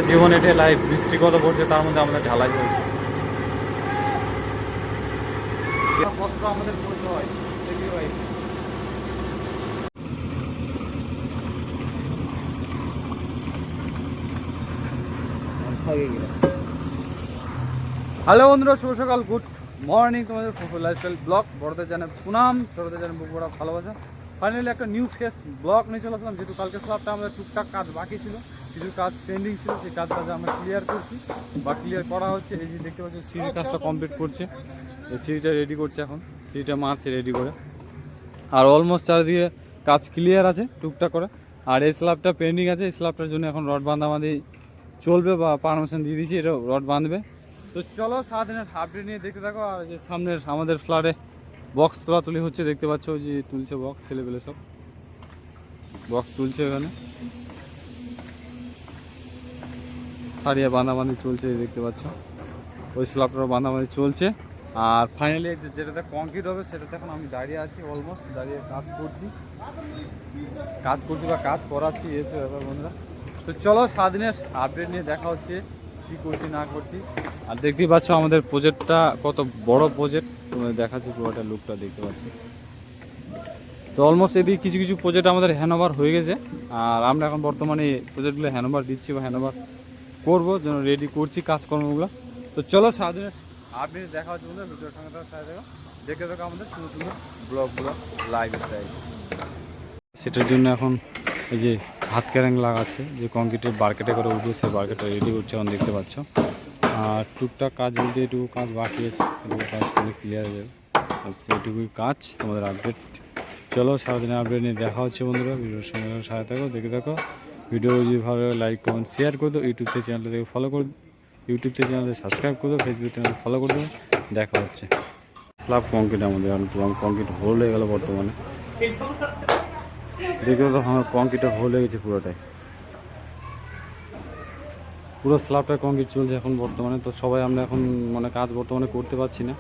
জীবন এটা লাইভ বৃষ্টি কত পড়ছে তার মধ্যে আমাদের ঢালাই হয়েছে কষ্ট আমাদের পড়তে হয় হ্যালো বন্ধুরা, শুভ সকাল, গুড মর্নিং। তোমাদের ফুফু লাইফস্টাইল ব্লগ বড়দের জানে পুনাম, ছোটদের জানে বুক বড় ভালোবাসা। ফাইনালি একটা নিউ ফ্রেশ ব্লগ নিয়ে চলে আসলাম। যেহেতু কালকে স্ল্যাবটা আমাদের টুকটাক কাজ বাকি ছিল, কিছু কাজ পেন্ডিং ছিল, সেই কাজটা আমরা ক্লিয়ার করছি বা ক্লিয়ার করা হচ্ছে। এই যে দেখতে পাচ্ছি সিঁড়ির কাজটা কমপ্লিট করছে, এই সিঁড়িটা রেডি করছে, এখন সিঁড়িটা মারছে রেডি করে। আর অলমোস্ট চারিদিকে কাজ ক্লিয়ার আছে টুকটাক করে। আর এই স্ল্যাবটা পেন্ডিং আছে, এই স্ল্যাবটার জন্য এখন রড বাঁধাবাঁধি চলবে বা পারমিশন দিয়ে দিয়েছি, এটা রড বাঁধবে। তো চলো সারাদিনের আপডেট নিয়ে দেখতে থাকো। আর যে সামনের আমাদের ফ্ল্যাটে বক্স তোলাতুলি হচ্ছে, দেখতে পাচ্ছ যে তুলছে বক্স, ছেলেপেলে সব বক্স তুলছে, এখানে সারিয়া বাঁধাবাঁধি চলছে, দেখতে পাচ্ছ ওই স্ল্যাবটার বাঁধাবাঁধি চলছে। আর ফাইনালি যেটাতে কংক্রিট হবে সেটাতে এখন আমি দাঁড়িয়ে আছি, অলমোস্ট দাঁড়িয়ে কাজ করছি বা কাজ করাচ্ছি, এই হচ্ছে ব্যাপার বন্ধুরা। তো চলো সারাদিনের আপডেট নিয়ে দেখা হচ্ছে, কী করছি না করছি। আর দেখতেই পাচ্ছ আমাদের প্রজেক্টটা কত বড় প্রজেক্ট, তোমাদের দেখাচ্ছি পুরোটা লুকটা, দেখতে পাচ্ছি। তো অলমোস্ট এদিকে কিছু কিছু প্রজেক্ট আমাদের হ্যান্ডওভার হয়ে গেছে, আর আমরা এখন বর্তমানে প্রজেক্টগুলো হ্যান্ডওভার দিচ্ছি বা হ্যান্ডওভার করবো, যেন রেডি করছি কাজকর্মগুলো। তো চলো সারাদিনের আপডেট দেখা হচ্ছে বন্ধুরা, ভিডিওর সঙ্গে সাথে দেখে থাকো আমাদের সুন্দর সুন্দর ব্লগগুলো, লাইফ স্টাইল। সেটার জন্য এখন এই যে হাত ক্যারেং লাগাচ্ছে, যে কংক্রিটের বার্কেটে করে উঠবে, সেই বার্কেটটা রেডি করছে এখন, দেখতে পাচ্ছ। আর টুকটাক কাজ বলতে এটুকু কাজ বাকি আছে, এটুকু কাজ করে ক্লিয়ার হয়ে যাবে, সেইটুকুই কাজ তোমাদের আপডেট। চলো সারাদিনের আপডেট নিয়ে দেখা হচ্ছে বন্ধুরা, ভিডিওর সঙ্গে সাথে থাকো, দেখে থাকো। ভিডিও যদি ভালো লাইক কমেন্ট শেয়ার করে দাও, ইউটিউব থেকে চ্যানেলটা দেখে ফলো করে, ইউটিউব থেকে চ্যানেলটা সাবস্ক্রাইব করে দাও, ফেসবুক চ্যানেল ফলো করে দেবো। দেখা হচ্ছে স্ল্যাব কংক্রিট আমাদের এখন কংক্রিট হোল হয়ে গেল বর্তমানে, দেখে তো আমার কংক্রিটটা হোল হয়ে গেছে পুরোটাই, পুরো স্ল্যাবটা কংক্রিট চলছে এখন বর্তমানে। তো সবাই আমরা এখন মানে কাজ বর্তমানে করতে পারছি না,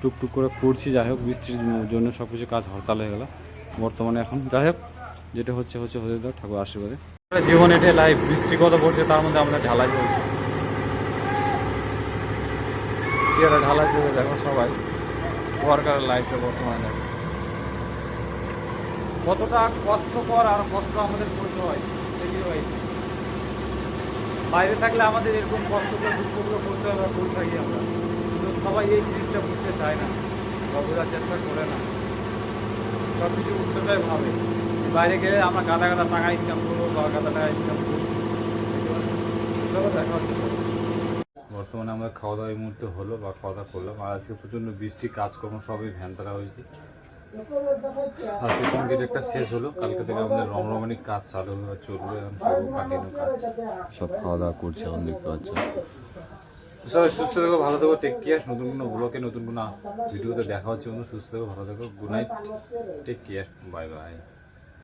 টুকটুক করে করছি। যাই হোক বৃষ্টির জন্য সব কিছু কাজ হরতাল হয়ে গেল বর্তমানে। এখন যাই হোক যেটা হচ্ছে হতে দাও, ঠাকুর আশীর্বাদে। জীবন এটা লাইভ বৃষ্টি কত পড়ছে তার মধ্যে আমাদের ঢালাই চলছে, ঢালাই চলছে। দেখো সবাই ওয়ার্কারের লাইফে বর্তমানে দেখো কতটা কষ্টকর আর কষ্ট আমাদের করতে হয়। বাইরে থাকলে আমাদের এরকম কষ্টগুলো দুঃখগুলো করতে হবে, করে থাকি আমরা, কিন্তু সবাই এই জিনিসটা বুঝতে চায় না বা বোঝার চেষ্টা করে না, সব কিছু উঠতেটাই ভাবে বাইরে গেলে আমরা গাদা গাদা টাকা ইনকাম করবো বা গাদা টাকা ইনকাম করবো। দেখা হচ্ছে বর্তমানে আমরা খাওয়া দাওয়া এই মুহূর্তে হলো বা খাওয়া দাওয়া করলাম। আর আজকে প্রচণ্ড বৃষ্টি, কাজকর্ম সবই ভ্যান তারা হয়েছে। আজকে কংক্রিট একটা শেষ হলো, কালকে থেকে আমাদের রমরমানিক কাজ চালু হয়ে চলবে, এখন কন্টিনিউ কাজ, সব খাওয়া দাওয়া করছে এখন, দেখতে পাচ্ছ। সবাই সুস্থ থেকো, ভালো থেকো, টেক কেয়ার। নতুন কোনো ব্লগে নতুন কোনো ভিডিওতে দেখা হচ্ছে, সুস্থ থেকো, ভালো থেকো, good night, take care, bye by.